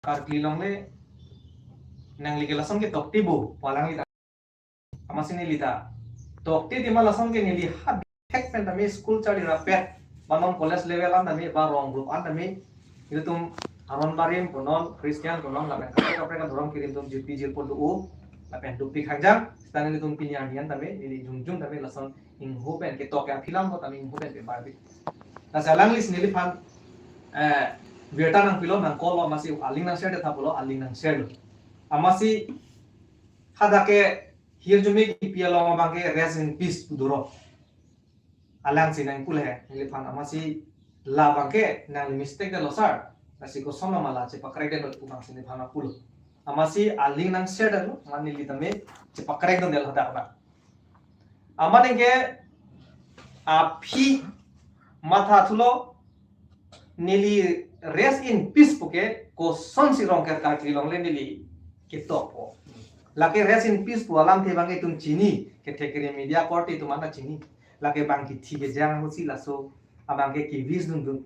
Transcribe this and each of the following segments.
kar klilong le nang li ke lason ke tok tibu palang li amasi ni lita tok ti ma lason ke ni li hat hek pen tami school chali ra pet banon college level an tami ba rong group an tami itu tum aron barim konon Christian konon la kapre ka dorong kirim tum jipi jil pon u la pen dupi khajang stani ni tum pinyan yan tami ni jungjung tami lason ing ho pen ke tok ya philam ko tami ing ho pen pe barbi la salang lis ni li phan Vieta nang pilo nang kolo masih aling nang share ta polo aling nang share amasi hadake hirjumi ki pialo mabangke rest in peace puduro alang sinang pule ni phan amasi la bangke nang mistake de losar nasi ko soma mala che pakrek de pumang sini phana pulo amasi aling nang share de mani litame che pakrek de hada ba amanenge api matha thulo nili rest in peace puke ko son si rong ker ka klilong le nili ke topo lake rest in peace pu alam the bangi tum chini ke thekere media court tu mana chini lake bangi thige jang husi laso abange ki vis dun dun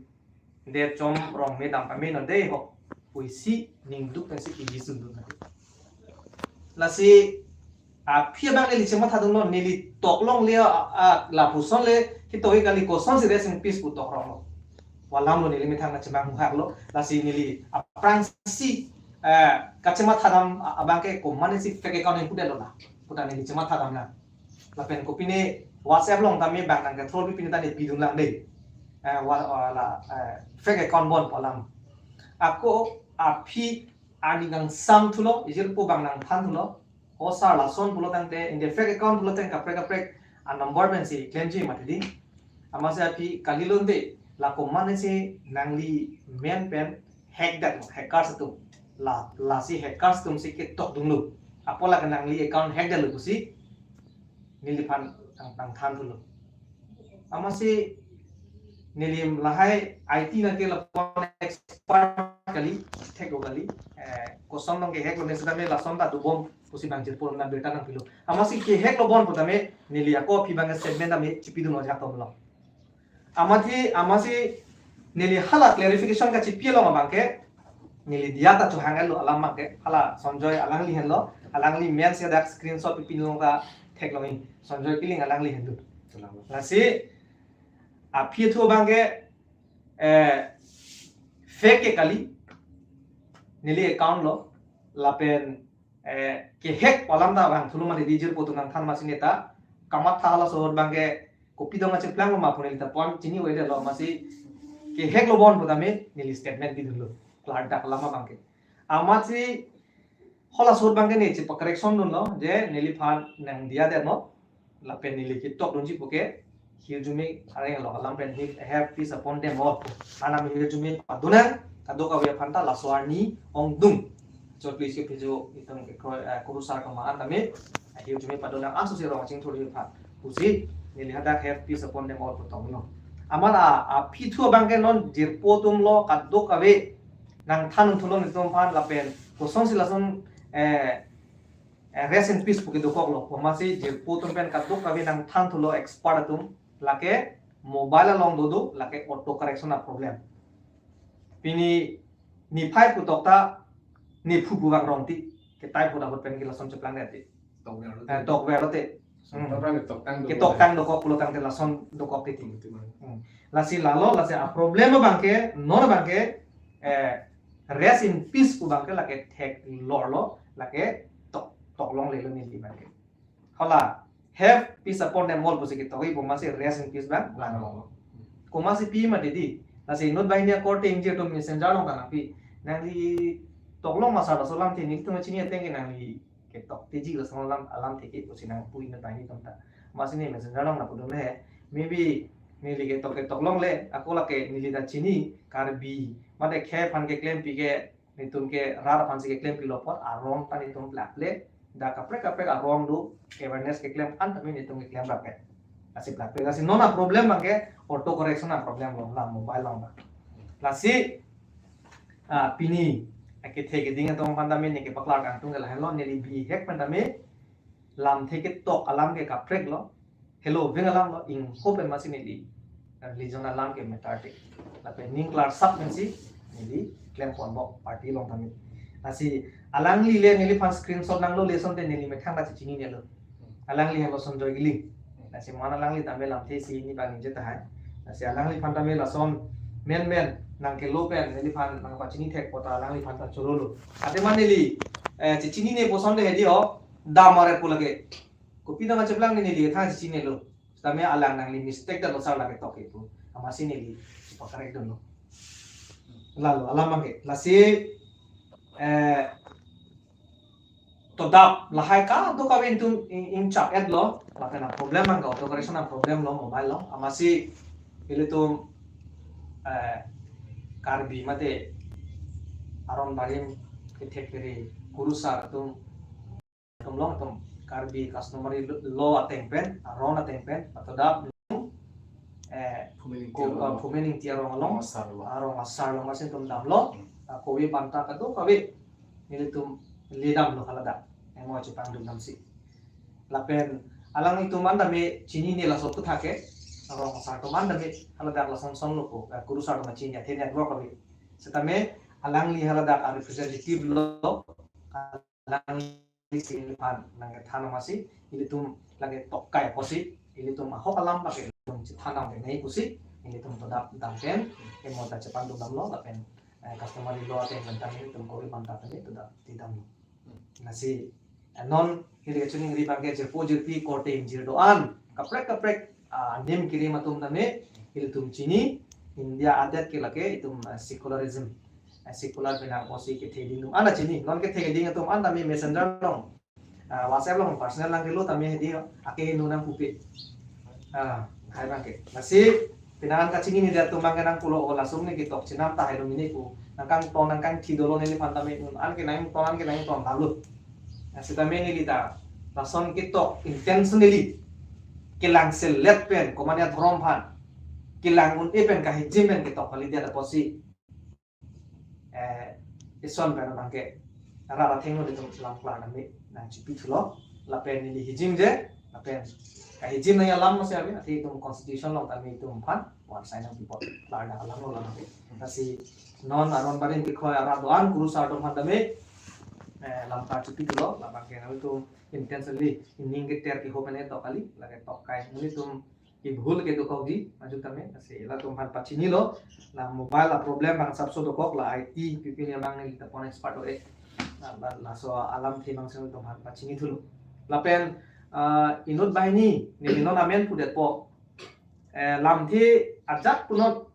de chom rong me dam pame no de ho puisi ning duk tan si ki vis dun dun lasi a phia bang le chema thadung no nili toklong le la puson le ki toi kali ko son si rest in peace pu tok rong walam lo nili mithang na chema hu hak lo lasi nili aprang si kacema thadam abangke ko mane si fake account ku delo na puta nili chema thadam na la pen ko pine whatsapp long tami bang nang ka throw bi pine ta ni bidung lang de wala fake account bon palam ako api ani ngang sam thulo ijir po bang nang than thulo osa la son pulo tang te in the fake account pulo tang kapre a number ben si claim ji matidi amase api kalilon de la ko mane si nangli men pen hack that hackers tu la si hackers tum si ke tok dung lu apola ka nangli account hack dalu si nili phan tang than thulu amasi nilim lahai IT na ke la expert kali thek kali ko som nang ke hack lo nesda me la som da dubom pusi bang jir pon na beta nang pilo amasi ke hack lo bon potame nili ako phi bang statement ame chipi du no ja tom lo amasi nili hala clarification ka chipi lo ma bangke nili dia ta chu hangal lo alam make hala sonjoy alangli hen lo alangli men se dak screenshot pipin lo ka thek lo ni sonjoy piling alangli hen du lasi a phi thu bangke fake ke kali nili account lo lapen ke hack palam da bang thulu mane dijir potungang than masine ta kamat thala sohor bangke kopi dong ache plan ma phone ta point chini wede lo masi ke hack lo bon bodame nili statement di dulu plat dak lama bangke amasi hola sohor bangke ni che correction dun lo je nili phan nang dia de no lapen nili ki tok dun ji poke hirjumi areng lo alam pen hit have peace upon them all anam hirjumi paduna kadoka we phanta la swarni ong dung so please ke phejo itong ke kurusar ka ma andame hirjumi paduna asu se rong ching thori phan pusi nili hadak have peace upon them all potong no amala a pithu bangke non jirpo tum lo kadoka we nang thanun thulon itom phan lapen kosong silason rest in peace puki dokok lo pomasi jirpo tum pen kadoka we nang than thulo expert atum lake mobile long dodo lake auto correction na problem pini ni phai pu tokta ni phu buwang rong ti ke tai pu da hot pen ki lason cheplang de ti tok ve rote ke tok tang do ko pulo tang te lason do ko ti lasi lalo lasi a problem bangke non bangke rest in peace pu bangke lake thek lor lo lake tok long le lo ni li bangke hola have peace upon them all pusi kita oi pomasi rest in peace bang lang lo komasi pi ma dedi lasi not bainia court inje to messenger long kana pi nangli toklong masa da solam ti ni to chini ateng ke nangli ke tok teji la solam alam theke pusi nang pui na bani tomta masi ni messenger long na pudum he maybe nili ke toklong le akola ke nili da chini karbi mate khe phan ke claim pi ke nitum ke rar phan ke claim pi lo por arong tani tum plak le da kapre arong du awareness ke claim an tami nitum ke claim raket asip plak le asi nona problem bangke auto correction na problem lo la mobile long lasi pini ke theke dinga tong pandame ne ke paklar kan tung la hello neli bi hek pandame lam theke tok alam ke kaprek lo hello vengalam lo ing hope masineli religion alam ke metarte la pe ning klar sub mensi neli claim kon bo party long tami nasi alang li le nili fan screenshot nang lo le son te nili me thang ba chini ne lo alang li ha lo son joy gili nasi mana alang li tambe lam the si ni ba ni je ta hai nasi alang li fan tambe la son men nang ke lo pen nili fan nang ba chini thek pota alang li fan ta choro lo ate man nili chini ne poson de hedi ho da mare ko lage ko pi da cheplang ni nili thang chini ne lo tame alang nang li mistake da lo sar lage to ke tu amasi nili correct do lo lalu alam ke lasi to dap lahai ka do ka bentum in chap ad lo la kana problem ang ka to correction ang problem lo mobile lo amasi ile to karbi mate aron barim ke thekere kurusar tum long tum karbi customer lo atempen aron atempen to dap pumening tiarong long arong asar long asin tum dam lo kowe banta ka do kawe ile tum lidam lo kalada emo chipang dum namsi lapen alang itu manda me chini ni la sotu thake arong asar to manda me halada la son lo ko guru sar ma chini the network kawe setame alang li halada representative lo alang li sin pan nang thana masi ile tum lage tokkai posi ile tum hok alam ba ke tum chithana me nei kusi ile tum to dap pen emo ta chipang dum nam lo lapen customer lo ate mentami tum ko banta tani to da tidam nasi non irrigation ri bangke jerpo jerpi kote injir doan kaprek nim kiri matum name iltum chini india adat ke lake itum secularism secular bina osi ke thedi num ana chini non ke thedi ding tum an tami messenger long whatsapp long personal lang kilo tami hedi ake nunang pupi hai bangke nasi pinangan ka chini ni dia tum bangke nang pulo ola sumni ki tok chinam ta hai mini ku nangkang ton nangkang tidolo nili pantame an ke naim ton lalu sita meni lita rason kitok intentionally kilang selet pen komanya dhrom phan kilang un epen ka hijimen kitok kali dia posi ison pen bangke rara thengno de tum lam plan nami nang chipi thulo lapen ni hijim je lapen ka hijim na lam se abi ati tum constitution long tami tum phan one sign of report larda alam lo nami nasi non aron barin ki khoy ara doan guru sa tum phan tami lam ta chipi thulo la bangke na tum intentionally inning ke ter ki hopene to kali lage to kai muni tum ki bhul ke to kodi maju tame nasi la tum phan pachini lo la mobile la problem bang sabso to kok la IT pipi ni bang ni ta pon expert ore la so alam thi bang sel tum phan pachini thulo lapen inut bahini ni non amen pudet po lam thi ajak punot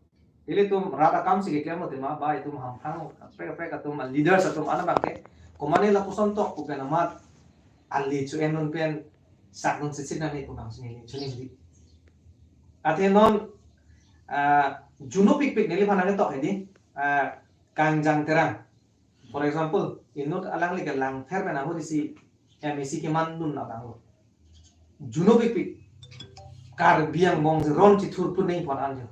ile tum rata kam si ke mo tema ba itum ham thang pre tum leader sa tum ana bangke komane la puson tok ku penamat ali chu enon pen sakun sisin na ni kunang sini chuni di ate non juno pik nili phanane tok hedi kangjang terang for example inut alang li lang ther na ho disi MAC ke man nun na bang juno pik kar biang mong ron chi thur pu nei pon anjo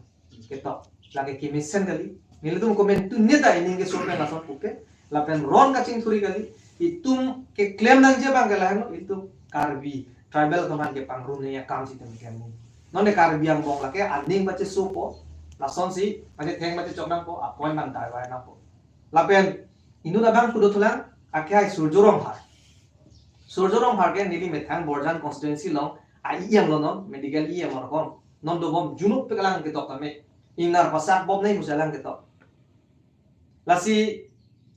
ketok lage ki mission kali nili tum comment tu neta ining ke sope na son puke lapen ron ka ching thuri kali itum ke claim nang je bang kala no itu karbi tribal kaman ke pangru ne ya kam si tum ke mo non de karbi ang bong lake aning bache supo la son si bache theng bache chok nang po appoint man dai wa na po lapen inu da bang kudo thulang akhai surjorong har ke nili methang borjan constituency long ai yang lo non medical mor kon non do bom junuk pe kalang ke tok tame inar pasak bom nei musalang ke tok lasi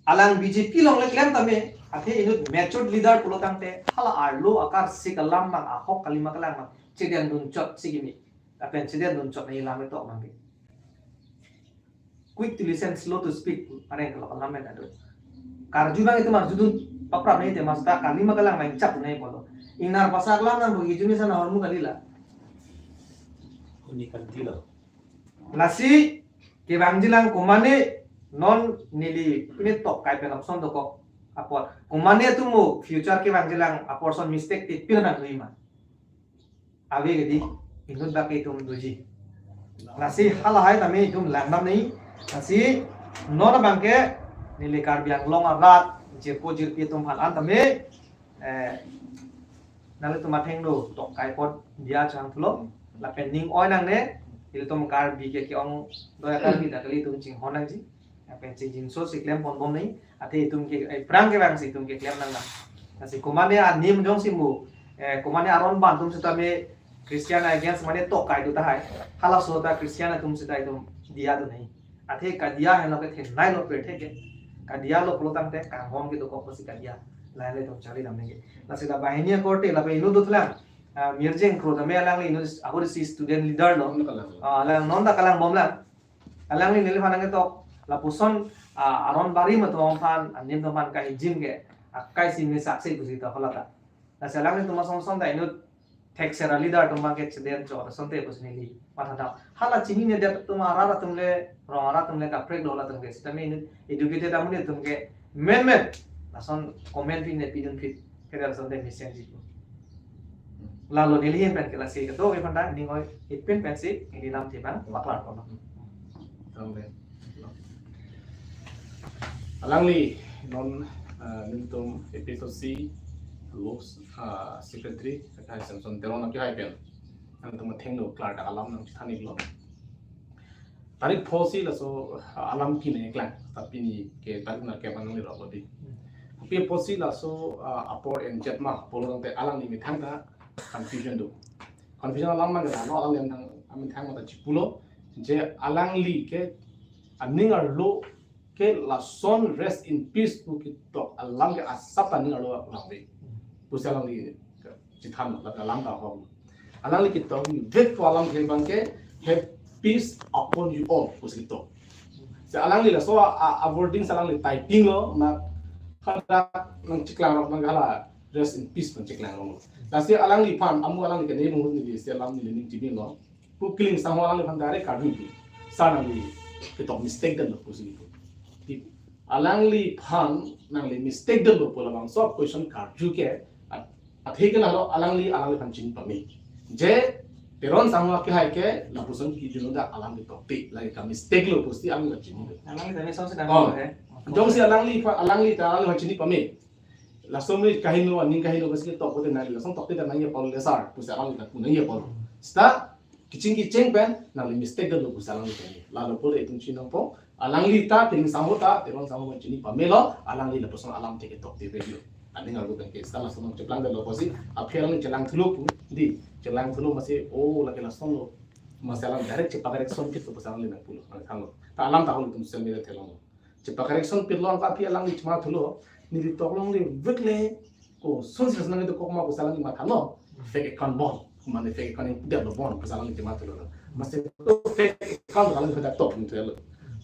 alang BJP long le claim tame ate inut matured leader pulotang te hala arlo akar sikalam mang ahok kalima kalang mang chedian dun chot sigimi apen chedian dun chot nei lame tok mang quick to listen slow to speak ane kalau kalam men ado karju bang itu mar judun papra nei te masta kalima kalang mang chap nei polo inar pasak lam nang bugi jumi sana hormu kalila uni kantilo lasi ke bangjilang kumane non nili pinit tok kai pen option to ko apor kumane tumu future ke bangjilang apor son mistake ti pirna tuima ave gedi inut ba ke tum doji lasi hala hai tame tum landam nei lasi non bangke nili kar biang long arat jepo jirpi tum halan tame nale tum atheng do tok kai pot dia chang thulo la pending oi nang ne il tum kar bi ke ong doya kar bi da kali tum ching honang ji pensi jinso si klem pon bom ni ati tum ke prang ke bang si tum ke klem nang na si kumane anim jong si mu kumane aron ban tum sita me Christian against mane to kai tu ta hai hala so ta Christian tum sita tum dia tu nahi ate ka dia hai no ke the nai lo pe the ke ka dia lo pro tam te ka hom ke to ko si ka dia lai le tum chali lam ne na si da bahini ko te la pe inu du thlang mirjeng kro da me alang inu ahur si student leader lo alang non da kalang bom la alang ni nil phanang ke to la puson aron bari ma to phan anim to man ka jim ke kai si me sakse kusi ta hola ta na salang ni tuma song song da inu tek sera leader to ma ke chden cho sonte kusni li matha da hala chini ne de tuma ara tumle ro tumle ka prek dola tumke sta me inu educated amune tumke men na son comment vi ne pidun fit ke da sonte mission ji lalu nilihin pen ke la se to ke panda ni ngoi ipin pen si ini nam ti bang baklar ko alangli non nintum episode C los secretary kai samson teron ki hai pen antum thengno klar da alam nang thani lo tarik phosi la so alam ki ne klang tapi ni ke tarik na ke banang ni ro bodi pi phosi la so apor en jetma polong te alang ni mi thang ta confusion alam ma ga no alang lem thang amin thang ma ta chipulo je alang li ke aningar lo ke la son rest in peace tu ki to alam ke asapa ni alo rawi pusalang li chitham la alam ta ho alang li ki to vet to alam ke bang ke have peace upon you all pusito se alang li la so avoiding salang li typing lo na khada nang chiklang ro mangala rest in peace man chiklang lo la se alang li phan amu alang li ke ne mu ni se alam ni ning jibin lo pu killing sang alang li phan dare ka du ki sanang li ke to mistake dan lo pusito alang li phan nang li mistake dan lo pola bang so question card ju ke athike la lo alang li phan chin pami je peron sangwa ke hai ke la puson ki juno da alang li topi la ka mistake lo pusti alang la chin alang ni so se dang he dong si alang li phan chin pami la so mi kahino aning kahino bas ke to ko de na la song topi da na ye pol le sar pusi alang li ta kun ye pol sta kiching pen nang li mistake dan lo pusi alang li la lo pol etung chin po alang li ta ting samota teron samwa chini pamelo alang li la person alam teke tok te video ani ngaru kan ke sala sonong cheplang da lo posi aphialang ni chelang thulo pu di chelang thulo mase o la ke la sonlo masalang direct chepa correction kit to salang li na pulo thanglo ta alam ta hol tum sel me thelong chepa correction pilon ka aphialang ni chma thulo ni di toklong li wekle ko son sis nang de ko ma ko salang ni ma thano fake account bon mane fake account ni de bon ko salang ni chma thulo mase to fake account alang ka top ni thelo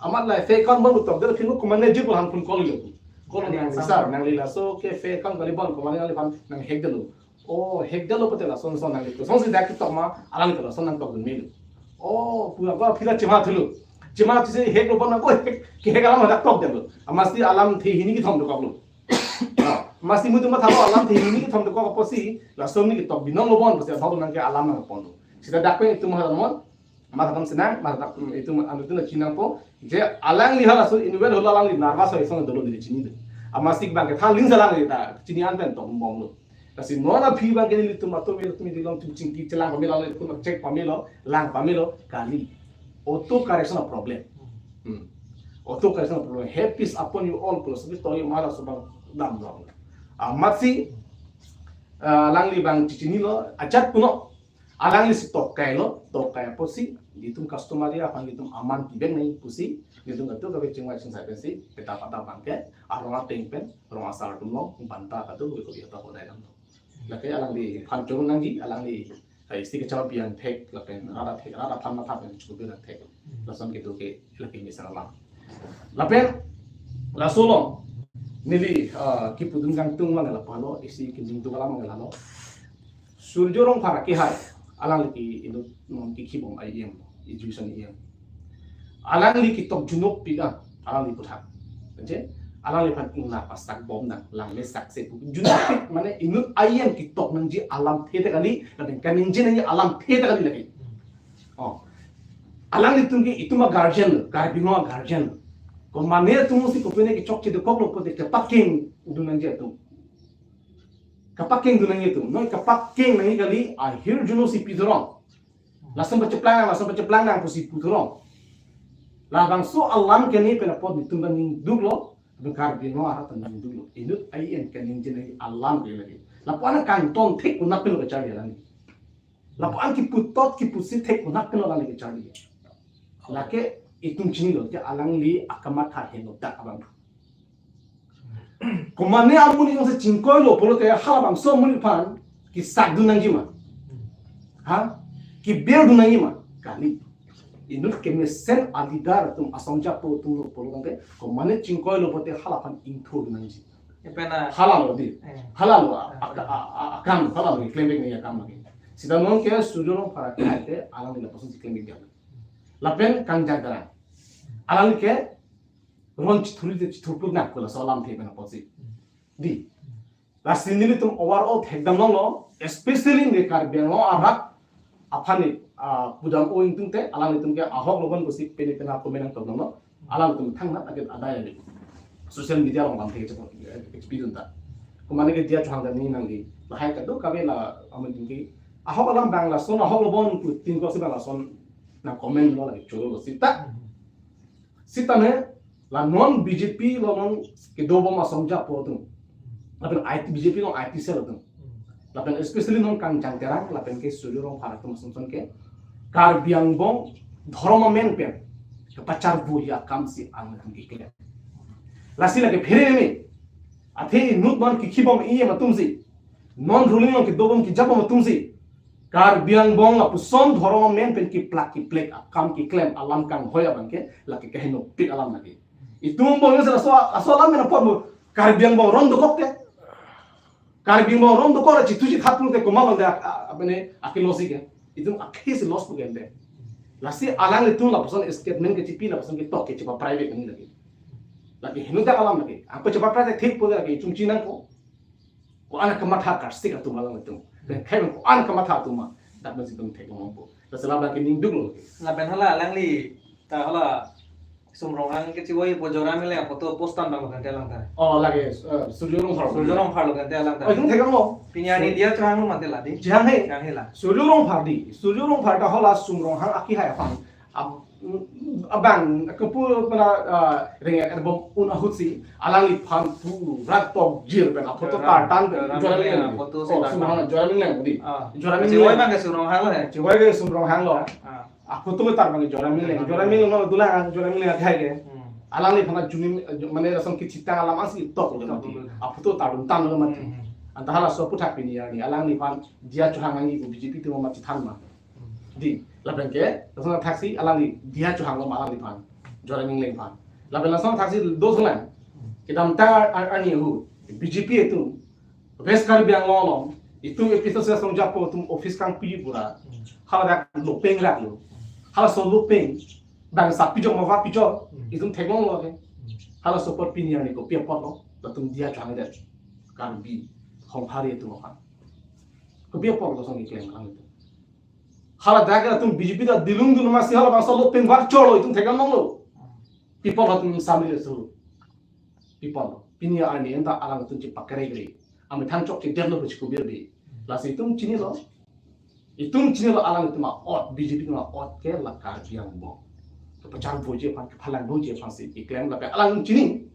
amat la fake account bon to de phinu ko mane jipul han pun kol ni sar nang lila so ke fake account kali bon ko mane ali fan nang hack delu o hack delu patela son nang ko son se dak to ma alang ko son nang to gun melu o pura ko phila chima thulu chima se hack lo bon ko ke hack alam dak to delu amasti alam thi hini ki thom do ko masti mutu ma thalo alam thi hini ki thom do ko posi la som ni ki to binong lo bon posi thalo nang ke alam nang pon sida dak pe tu ma mon matam senang matam itu anu tu chinang po je alang li hala so inwel hola alang li nervous ho isong dolo ni chini de amastik bang ke than ling salang li ta chini an pen to bom lo kasi nona phi bang ke li tu ma to mi dilong tu ching ti chelang pamelo le tu check pamelo lang pamelo kali auto correction of problem auto correction of problem have peace upon you all plus bi to yo mala so bang dam dam amasi alang li bang chini lo ajat puno alang li si tokai posi ditum customer dia apa ditum aman tibeng nei pusi ditum gatu ka becing wa sing sai si peta pata bangke aroma tengpen aroma asar tumlo banta ka tu ko ya ta ko dai dam la ke alang di phan chung nang ji alang di kai sti ke chaw pian thek la pen ara phan ma tha pen chu bi na thek la son ke tu ke la ke mi sang la pen la solo nili ki pudun gang tung la la palo isi kinjing tu kala mangala lo surjorong phara ki hai alang li ino ki kibong IEM education IEM alang li ki tok junok piga alang li puthak je alang li phan ingna pastak bom na lang me sak se junok pik mane inut IEM ki tok nang ji alam the kali kadang kaning je nang alam the kali lagi alang li tum ki ituma guardian ko mane tum si ko pene ki chok chi de kok lo ko de paking dunang je tum kapaking dunang itu noi kapaking nang kali akhir juno si pidorong lasam peceplang nang pusi pudorong labang so alam keni pela pod ni tumban ning duglo bekar bi no ara tan ning duglo inut ai en kening jeni alam ke lagi lapuan kan ton thik unak pelo ka chari lani lapuan ki putot ki pusi thik unak pelo lani ke chari lake itung chini lo ke alang li akamat ha heno tak abang kumane amuni jong se chingkoi lo polo te halabang so muni pan ki sakdu nang jima ha ki ber du nang jima kali inut kemi sen alidar tum asongja po tum lo polo nang kumane chingkoi lo pote halapan intro du nang ji epena halal di halal akam halal ni claim ni akam lagi sida non ke sujurong para kate alang ni pasun claim ni lapen kang jagara alang ke ron chithuli de chithupuk na kola salam the bena posi di la sinili tum overall thekdam lo especially ne kar bengo arak aphani budam o intung te alang tum ke ahok logon gosi peni pena ko menang tobno no alang tum thangna taket adaya ni social media lo ngam the che experience ta kumane ke dia chhang da ni nang di la hai ka do ka be la amun tum ke ahok alang bangla son ahok lobon pu tin ko se bangla son na comment lo la cholo lo sita ne la non BJP lo non ke do bom asomja po tum lapen IT BJP no IT sel tum lapen especially non kang jang terang lapen ke sulurong bharat tum somson ke kar biang bong dhorma men pe ke pachar bu ya kam si ang tum ke ke lasi la ke phere me athe nut man ki khibom i ma tum si non ruling no ke do bom ki japom tum si kar biang bong la puson dhorma men pen ki plak ki plek kam ki claim alam kang hoya bang ke la ke heno pit alam lagi itung bong sa aso alam mena pot mo kar biang bong ron do kokte kar biang bong ron do kora chi tuji khatpul te komal de apne akilosi ke itung akhi se loss ko gende lasi alang le tu la puson statement ke chipi la puson ke tok ke chipa private ni lagi lagi henu da alam lagi apa chipa private thik po lagi chung chinan ko ana kamatha kar sik atu malang tum ben khay ko ana kamatha tu ma dat ma situm thek mo po la sala ba ke ning dug lo la ben hala langli ta hala sumrong ang ke chiwoi po jora mile photo postan bang kan telang ta oh lagi surjorong phalo kan telang ta itung thek mo pinyani dia chang lu mate la di jang he chang hela surjorong pharta hola sumrong hang aki hai phang abang kepu mana ringa erbom una hutsi alangi phang tu rat tok jir ben apoto ta tan jora mile photo se sumrong jora mile di jora chiwoi mile bang ke surong halo he chiwai ge sumrong hang lo apoto tar bang jora mile no dula jora mile khai ge alangi phang juni mane rasam ki chita alam asi tok lo mati apoto tarun tan lo mati antahala so puthak pini yani alangi phang dia chuhangangi ko BJP tu mati thanma di labengke lasong taxi alangi dia chuhang lo malang di phan jora ming leng phan labeng lasong taxi do slang kidam ta ani hu BJP itu west kar biang lo itu episode sa song japo tum office kang pi pura hala dak lo peng rak lo hala so lo peng bang sa pi jo ma va pi jo itum thekong lo ke hala support pi ni ani ko pi pot lo tum dia chuhang de kan bi hong phari tu lo khan ko pi pot lo song iklem kang itu hala daga tum BJP da dilung dun masi hala bang solo peng bak cholo itum thekam nong lo people hatum samile so people pinia ani enta alang tum chi pakare gri ami thang chok chi develop chi ko bir bi lasi itum chini lo alang tum ot BJP ma ot ke la kar biang bo to pachar boje pan phalang boje pan si iklem la pe alang chini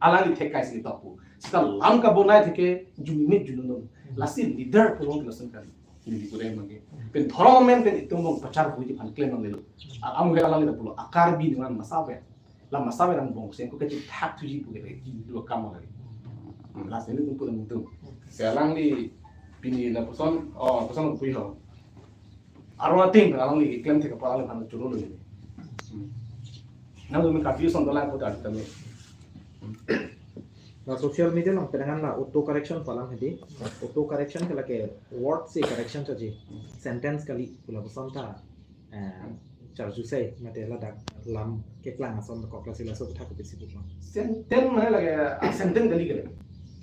alang ni thekai si tapu sita lam ka bonai theke jumi junun lasi leader pulong lasan kan ini ko rem mage pen dhorma men pen itung bong pachar boje pan claim nang lelo amu ge alang ni pulo akar bi dengan masabe la masabe rang bong sen ko ke thak tuji pu ge ji do kam lagi lasi ni tum pulang tum se alang ni pini la person pui ho arwa ting alang ni claim theka pa alang pan churo lo ni nang me kafi son dola ko ta tame na social media lang penangan la auto correction palang hedi auto correction kala ke word se correction chaji sentence kali pula basanta charju sai mate la dak lam ke klang ason ko class la so thak besi putma sentence mane lage sentence gali gale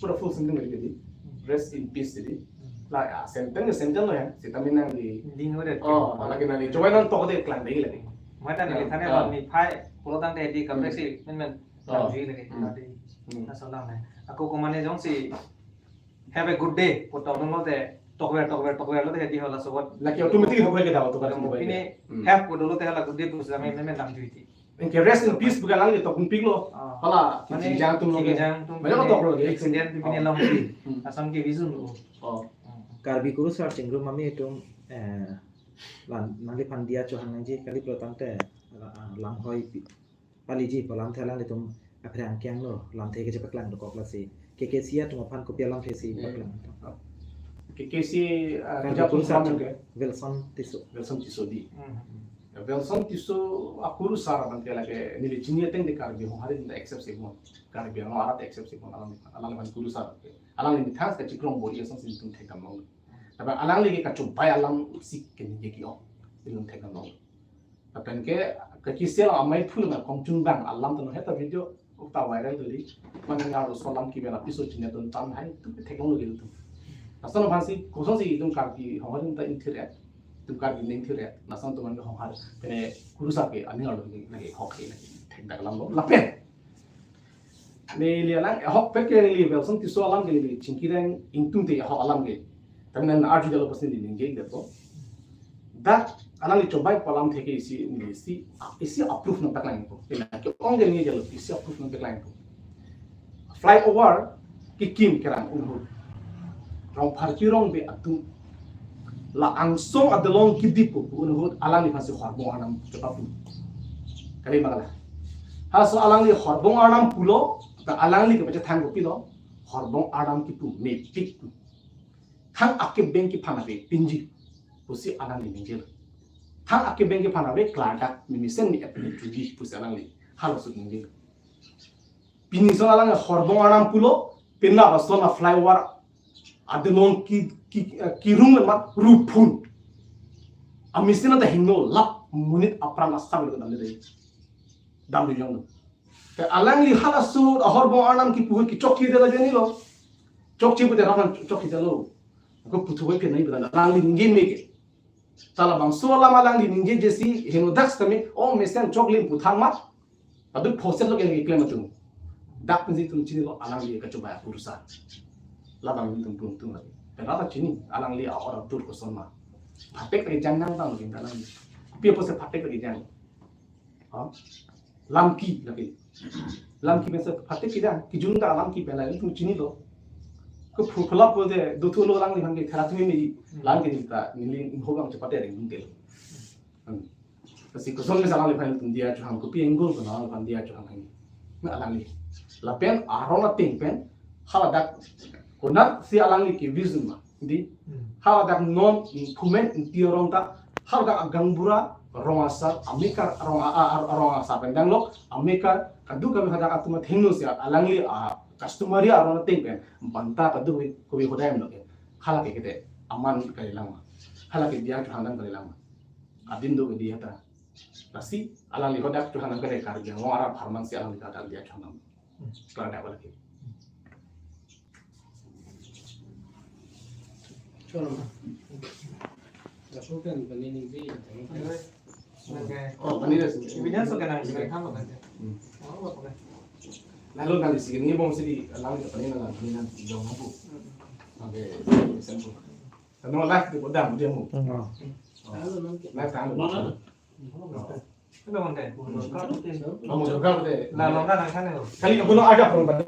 pura full sentence gali gali rest in peace di la sentence lo ya sitamina di ding ore lagi nani coba nang toko de klang dei lagi mata ni thane ba ni phai pulo tang te di complex men ji lagi adi asalam hai aku ko mane jong si have a good day ko to no te tokwer lo te di hola sobot lagi automatic hobe ke daw to ini have ko dolo te hala good day tu sa men dang juiti Engke rest in peace bukan alang li tok ping lo. Pala Mane jang tum lo. jang tum. Banyak tok lo. Accident pipini long di. Asam ke visu lo. Oh. Karbi kuru sar cingru mami itu nanti pandia cuhan nanti kali pelotong teh lam hoi pali ji pelam telang itu apa yang kian lo lam teh kecil pekelang dokok lasi kekesia tu mapan kopi lam tesi pekelang Kekesi karbi kuru sar ke Wilson tisu Wilson tiso di. Wilson tiso akuru sar nanti lagi nili cinia teng de karbi ho hari nda excepsi mo. Karbi ang arat excepsi mo alang man kuru sar. Alang ni thas ka cikrong bodi asam sin tum thekam mo. Tapi alang lagi ka cubai alang sik ke ni ki o. Ilum thekam mo. Tapi ke kekesi amai phul na kongchung bang alam tu heta video ukta viral duli. Man ngaru solam ki bela piso cinia tu tan hai tu thekam lo gitu. Nasan fansi kosong si tum karbi ho hari nda internet. Tukar gini tiret, nasan tuman ke hongar, pene kurusak ke ani ngalu lagi hoki lagi, teknik alam lo, lapen. Ni lialang hok pek ke ni Wilson tisu alam ke ni cingkirang intung te hok alam ke, tapi nan arju jalo pasti ni ningge gitu. Dak anak ni coba alam teke isi approve nampak lain tu, pena ke orang ni jalo isi approve nampak lain tu. Flyover kikim kerang unhur, rong parkirong be atung langsung adalong kidipo unhut alang ni pasti horbong anam cepapu kali magala haso alang ni horbong anam pulo ta alang ni kebaca thang pilo horbong anam kipu me pik thang akke benki phanabe pinji pusi alang ni ninjel thang akke benki phanabe klada mimisen ni apni tugi pusi alang ni halo su ninjel pinso alang horbong anam pulo pinna rasona flyover adalong kirung lemat rupun amisina da hinno lap munit apram asam lo namne dei dam yong te alang li halasu horbong anam ki puh ki chokki de la jeni lo chokchi bu de rafan chokki de lo ko putu ke nai bada alang li ngi me ke tala bang so la malang li ngi jesi hino dax tami o mesen chokli puthang mat adu phosel lo ke ngi klem tu dak pinji tum chini lo alang li ka choba purusa labang tum tum tum lagi kenapa cini alang li orang tur ko soma patek lagi jangan tang lagi dalam pia pose patek lagi jangan lamki mesa patek kita kijunga lamki pela itu cini lo ko phulap bode dutu lo lang li hangi theratu mi lang ke kita nili hogang cepat ada yang tel kasi ko soma salang li pala dia chu ham ko pi engol ko na kan dia chu ham hangi na alang li lapen arona ting pen haladak konat si alang li ki vision ma di haladak non improvement tiorong ta haladak gangbura rongasar amika rongasar pendang lo amika kadu kami hadak atuma thinu si alang li customer ya arona ting pen banta kadu ko bi hodai mo ke halake kete aman kali lama halake dia tu handang kali lama adin do dia ta nasi alang li hodak tu handang kare karja ngara farman si alang li hadak dia tu handang kelada balake Oh, evidence kan ang kan lo kan. Lalu nanti sih ini bom sih alang kita panen nanti jauh mampu. Oke, sentuh. Karena live di kodam dia mau. Live kan. Itu kan. Kamu juga deh. Nah, lo kan ang kan lo. Kali aku belum ada perempuan.